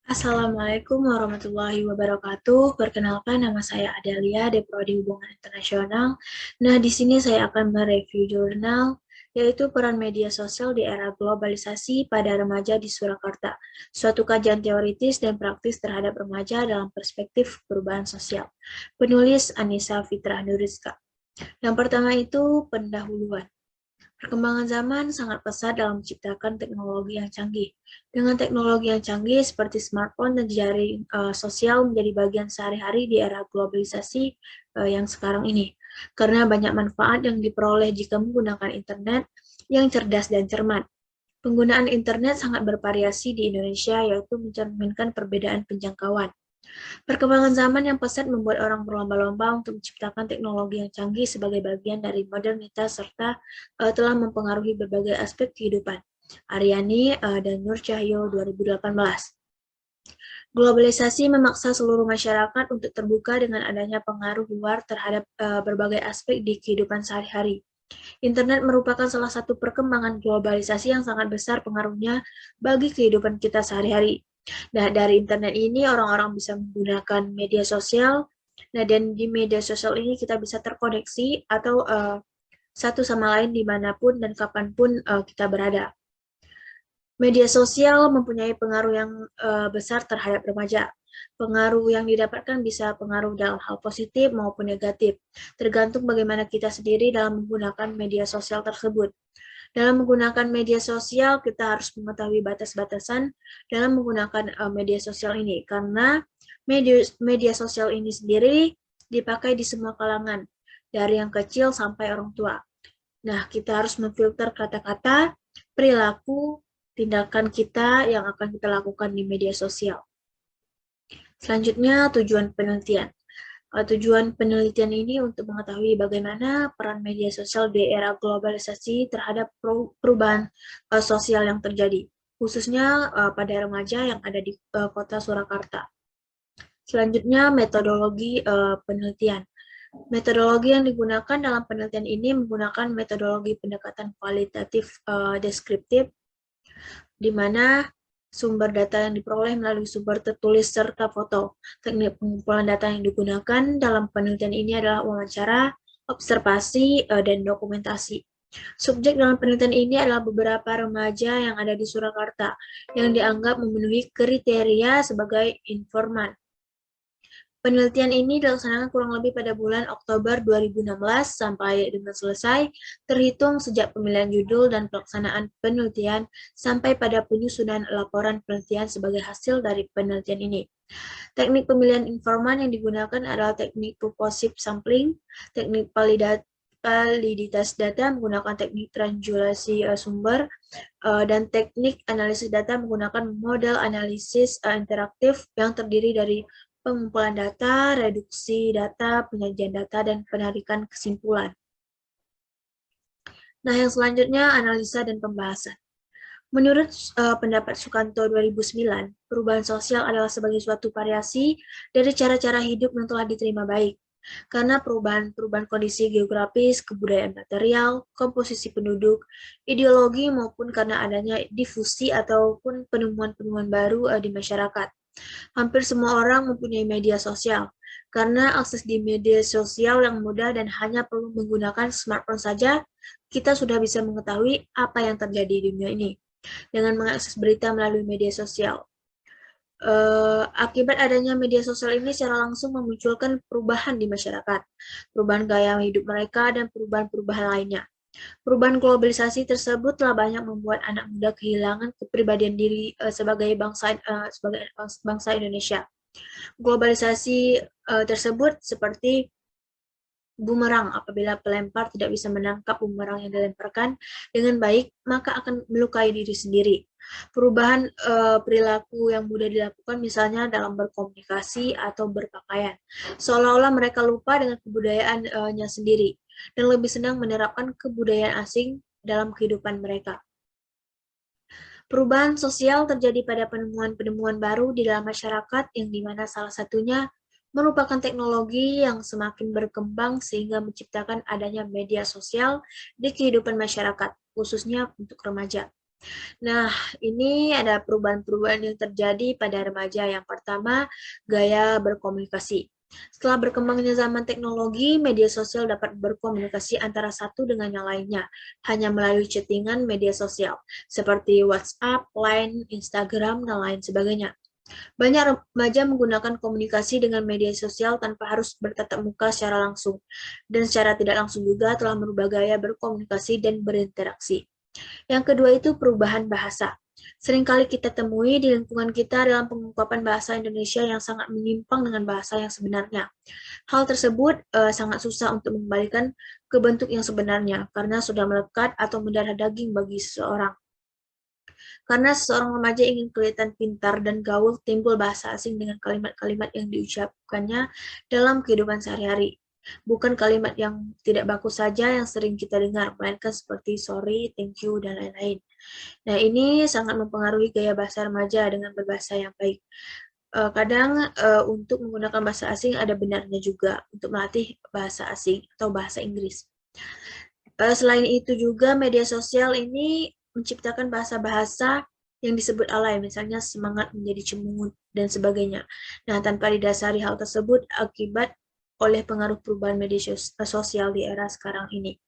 Assalamualaikum warahmatullahi wabarakatuh. Perkenalkan, nama saya Adelia dari Prodi Hubungan Internasional. Nah, di sini saya akan mereview jurnal, yaitu peran media sosial di era globalisasi pada remaja di Surakarta. Suatu kajian teoritis dan praktis terhadap remaja dalam perspektif perubahan sosial. Penulis Anissa Fitrah Nuriska. Yang pertama itu pendahuluan. Perkembangan zaman sangat pesat dalam menciptakan teknologi yang canggih. Dengan teknologi yang canggih seperti smartphone dan jaring sosial menjadi bagian sehari-hari di era globalisasi yang sekarang ini. Karena banyak manfaat yang diperoleh jika menggunakan internet yang cerdas dan cermat. Penggunaan internet sangat bervariasi di Indonesia, yaitu mencerminkan perbedaan penjangkauan. Perkembangan zaman yang pesat membuat orang berlomba-lomba untuk menciptakan teknologi yang canggih sebagai bagian dari modernitas serta telah mempengaruhi berbagai aspek kehidupan. Aryani dan Nur Cahyo 2018. Globalisasi memaksa seluruh masyarakat untuk terbuka dengan adanya pengaruh luar terhadap berbagai aspek di kehidupan sehari-hari. Internet merupakan salah satu perkembangan globalisasi yang sangat besar pengaruhnya bagi kehidupan kita sehari-hari. Nah, dari internet ini orang-orang bisa menggunakan media sosial. Nah, dan di media sosial ini kita bisa terkoneksi atau satu sama lain dimanapun dan kapanpun kita berada. Media sosial mempunyai pengaruh yang besar terhadap remaja. Pengaruh yang didapatkan bisa pengaruh dalam hal positif maupun negatif, tergantung bagaimana kita sendiri dalam menggunakan media sosial tersebut. Dalam menggunakan media sosial, kita harus mengetahui batas-batasan dalam menggunakan media sosial ini, karena media sosial ini sendiri dipakai di semua kalangan, dari yang kecil sampai orang tua. Nah, kita harus memfilter kata-kata, perilaku, tindakan kita yang akan kita lakukan di media sosial. Selanjutnya, tujuan penelitian. Tujuan penelitian ini untuk mengetahui bagaimana peran media sosial di era globalisasi terhadap perubahan sosial yang terjadi, khususnya pada remaja yang ada di kota Surakarta. Selanjutnya, metodologi penelitian. Metodologi yang digunakan dalam penelitian ini menggunakan metodologi pendekatan kualitatif deskriptif, di mana sumber data yang diperoleh melalui sumber tertulis serta foto. Teknik pengumpulan data yang digunakan dalam penelitian ini adalah wawancara, observasi, dan dokumentasi. Subjek dalam penelitian ini adalah beberapa remaja yang ada di Surakarta yang dianggap memenuhi kriteria sebagai informan. Penelitian ini dilaksanakan kurang lebih pada bulan Oktober 2016 sampai dengan selesai, terhitung sejak pemilihan judul dan pelaksanaan penelitian sampai pada penyusunan laporan penelitian sebagai hasil dari penelitian ini. Teknik pemilihan informan yang digunakan adalah teknik purposive sampling, teknik validitas data menggunakan teknik triangulasi sumber, dan teknik analisis data menggunakan model analisis interaktif yang terdiri dari pengumpulan data, reduksi data, penyajian data, dan penarikan kesimpulan. Nah, yang selanjutnya analisa dan pembahasan. Menurut pendapat Sukanto 2009, perubahan sosial adalah sebagai suatu variasi dari cara-cara hidup yang telah diterima baik. Karena perubahan kondisi geografis, kebudayaan material, komposisi penduduk, ideologi, maupun karena adanya difusi ataupun penemuan-penemuan baru di masyarakat. Hampir semua orang mempunyai media sosial, karena akses di media sosial yang mudah dan hanya perlu menggunakan smartphone saja, kita sudah bisa mengetahui apa yang terjadi di dunia ini dengan mengakses berita melalui media sosial. Akibat adanya media sosial ini secara langsung memunculkan perubahan di masyarakat, perubahan gaya hidup mereka, dan perubahan-perubahan lainnya. Perubahan globalisasi tersebut telah banyak membuat anak muda kehilangan kepribadian diri sebagai bangsa Indonesia. Globalisasi tersebut seperti bumerang, apabila pelempar tidak bisa menangkap bumerang yang dilemparkan dengan baik, maka akan melukai diri sendiri. Perubahan perilaku yang mudah dilakukan misalnya dalam berkomunikasi atau berpakaian, seolah-olah mereka lupa dengan kebudayaannya sendiri dan lebih senang menerapkan kebudayaan asing dalam kehidupan mereka. Perubahan sosial terjadi pada penemuan-penemuan baru di dalam masyarakat yang dimana salah satunya merupakan teknologi yang semakin berkembang sehingga menciptakan adanya media sosial di kehidupan masyarakat, khususnya untuk remaja. Nah, ini ada perubahan-perubahan yang terjadi pada remaja. Yang pertama, gaya berkomunikasi. Setelah berkembangnya zaman teknologi, media sosial dapat berkomunikasi antara satu dengan yang lainnya, hanya melalui chattingan media sosial, seperti WhatsApp, Line, Instagram, dan lain sebagainya. Banyak remaja menggunakan komunikasi dengan media sosial tanpa harus bertatap muka secara langsung, dan secara tidak langsung juga telah merubah gaya berkomunikasi dan berinteraksi. Yang kedua itu perubahan bahasa. Seringkali kita temui di lingkungan kita dalam pengungkapan bahasa Indonesia yang sangat menyimpang dengan bahasa yang sebenarnya. Hal tersebut sangat susah untuk mengembalikan ke bentuk yang sebenarnya karena sudah melekat atau mendarah daging bagi seseorang. Karena seseorang remaja ingin kelihatan pintar dan gaul, timbul bahasa asing dengan kalimat-kalimat yang diucapkannya dalam kehidupan sehari-hari. Bukan kalimat yang tidak bagus saja yang sering kita dengar, melainkan seperti sorry, thank you, dan lain-lain. Nah, ini sangat mempengaruhi gaya bahasa remaja dengan berbahasa yang baik. Kadang untuk menggunakan bahasa asing ada benarnya juga untuk melatih bahasa asing atau bahasa Inggris. Selain itu juga media sosial ini menciptakan bahasa-bahasa yang disebut alay, misalnya semangat menjadi cemungut dan sebagainya. Nah, tanpa didasari hal tersebut akibat oleh pengaruh perubahan media sosial di era sekarang ini.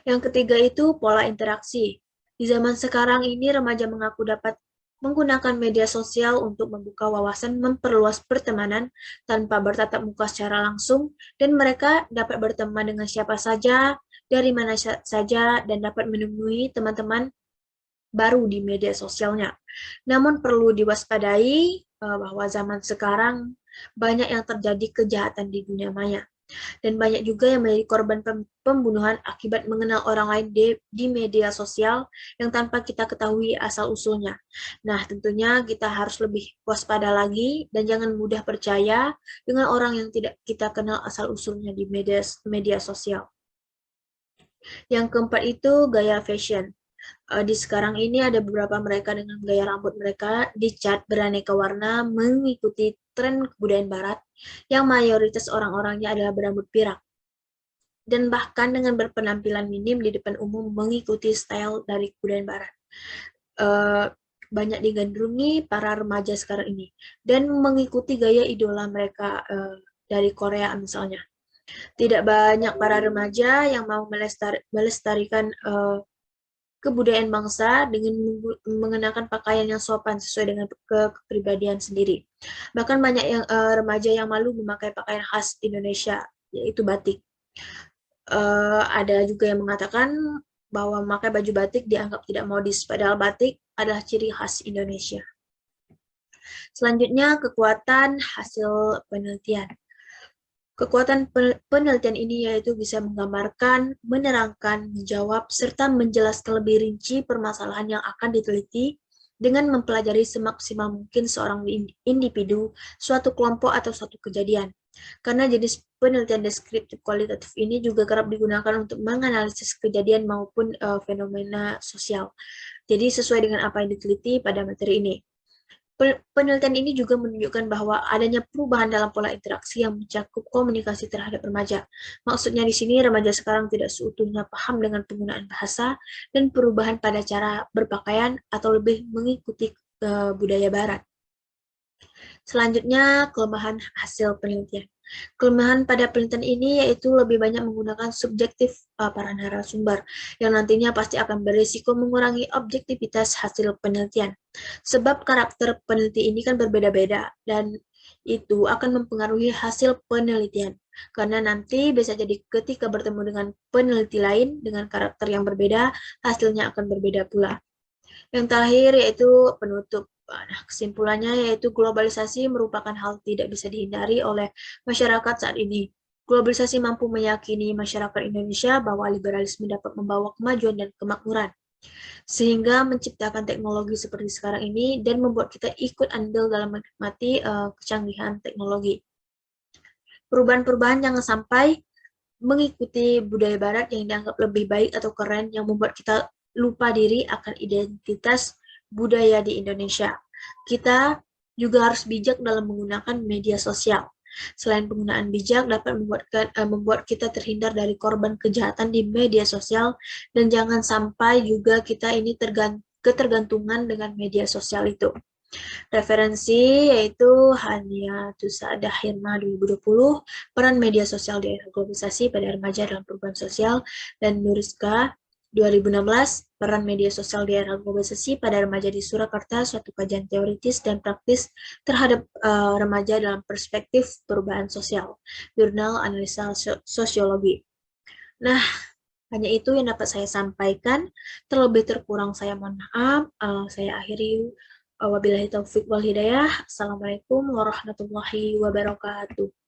Yang ketiga itu pola interaksi. Di zaman sekarang ini remaja mengaku dapat menggunakan media sosial untuk membuka wawasan, memperluas pertemanan tanpa bertatap muka secara langsung, dan mereka dapat berteman dengan siapa saja, dari mana saja, dan dapat menemui teman-teman baru di media sosialnya. Namun perlu diwaspadai bahwa zaman sekarang banyak yang terjadi kejahatan di dunia maya. Dan banyak juga yang menjadi korban pembunuhan akibat mengenal orang lain di media sosial yang tanpa kita ketahui asal-usulnya. Nah, tentunya kita harus lebih waspada lagi dan jangan mudah percaya dengan orang yang tidak kita kenal asal-usulnya di media sosial. Yang keempat itu gaya fashion. Di sekarang ini ada beberapa mereka dengan gaya rambut mereka dicat beraneka warna mengikuti tren kebudayaan barat yang mayoritas orang-orangnya adalah berambut pirang dan bahkan dengan berpenampilan minim di depan umum mengikuti style dari kebudayaan barat. Banyak digandrungi para remaja sekarang ini dan mengikuti gaya idola mereka dari Korea misalnya. Tidak banyak para remaja yang mau melestarikan kebudayaan bangsa dengan mengenakan pakaian yang sopan sesuai dengan kepribadian sendiri. Bahkan banyak yang remaja yang malu memakai pakaian khas Indonesia, yaitu batik. Ada juga yang mengatakan bahwa memakai baju batik dianggap tidak modis, padahal batik adalah ciri khas Indonesia. Selanjutnya, kekuatan hasil penelitian. Kekuatan penelitian ini yaitu bisa menggambarkan, menerangkan, menjawab, serta menjelaskan lebih rinci permasalahan yang akan diteliti dengan mempelajari semaksimal mungkin seorang individu, suatu kelompok, atau suatu kejadian. Karena jenis penelitian deskriptif kualitatif ini juga kerap digunakan untuk menganalisis kejadian maupun fenomena sosial. Jadi sesuai dengan apa yang diteliti pada materi ini. Penelitian ini juga menunjukkan bahwa adanya perubahan dalam pola interaksi yang mencakup komunikasi terhadap remaja. Maksudnya di sini remaja sekarang tidak seutuhnya paham dengan penggunaan bahasa dan perubahan pada cara berpakaian atau lebih mengikuti budaya barat. Selanjutnya, kelemahan hasil penelitian. Kelemahan pada penelitian ini yaitu lebih banyak menggunakan subjektif para narasumber, yang nantinya pasti akan berisiko mengurangi objektivitas hasil penelitian. Sebab karakter peneliti ini kan berbeda-beda, dan itu akan mempengaruhi hasil penelitian. Karena nanti bisa jadi ketika bertemu dengan peneliti lain dengan karakter yang berbeda, hasilnya akan berbeda pula. Yang terakhir yaitu penutup. Nah, kesimpulannya yaitu globalisasi merupakan hal tidak bisa dihindari oleh masyarakat saat ini. Globalisasi mampu meyakini masyarakat Indonesia bahwa liberalisme dapat membawa kemajuan dan kemakmuran, sehingga menciptakan teknologi seperti sekarang ini dan membuat kita ikut andil dalam menikmati kecanggihan teknologi. Perubahan-perubahan jangan sampai mengikuti budaya barat yang dianggap lebih baik atau keren yang membuat kita lupa diri akan identitas budaya di Indonesia. Kita juga harus bijak dalam menggunakan media sosial. Selain penggunaan bijak dapat membuat kita terhindar dari korban kejahatan di media sosial, dan jangan sampai juga kita ini ketergantungan dengan media sosial itu. Referensi yaitu Hania Tusada Hirma 2020, peran media sosial di era globalisasi pada remaja dalam perubahan sosial, dan Nuriska 2016, peran media sosial di era globalisasi pada remaja di Surakarta, suatu kajian teoritis dan praktis terhadap remaja dalam perspektif perubahan sosial, Jurnal Analisa Sosiologi. Nah, hanya itu yang dapat saya sampaikan. Terlebih terkurang saya mohon maaf. Saya akhiri. Wabillahi taufik wal hidayah. Assalamualaikum warahmatullahi wabarakatuh.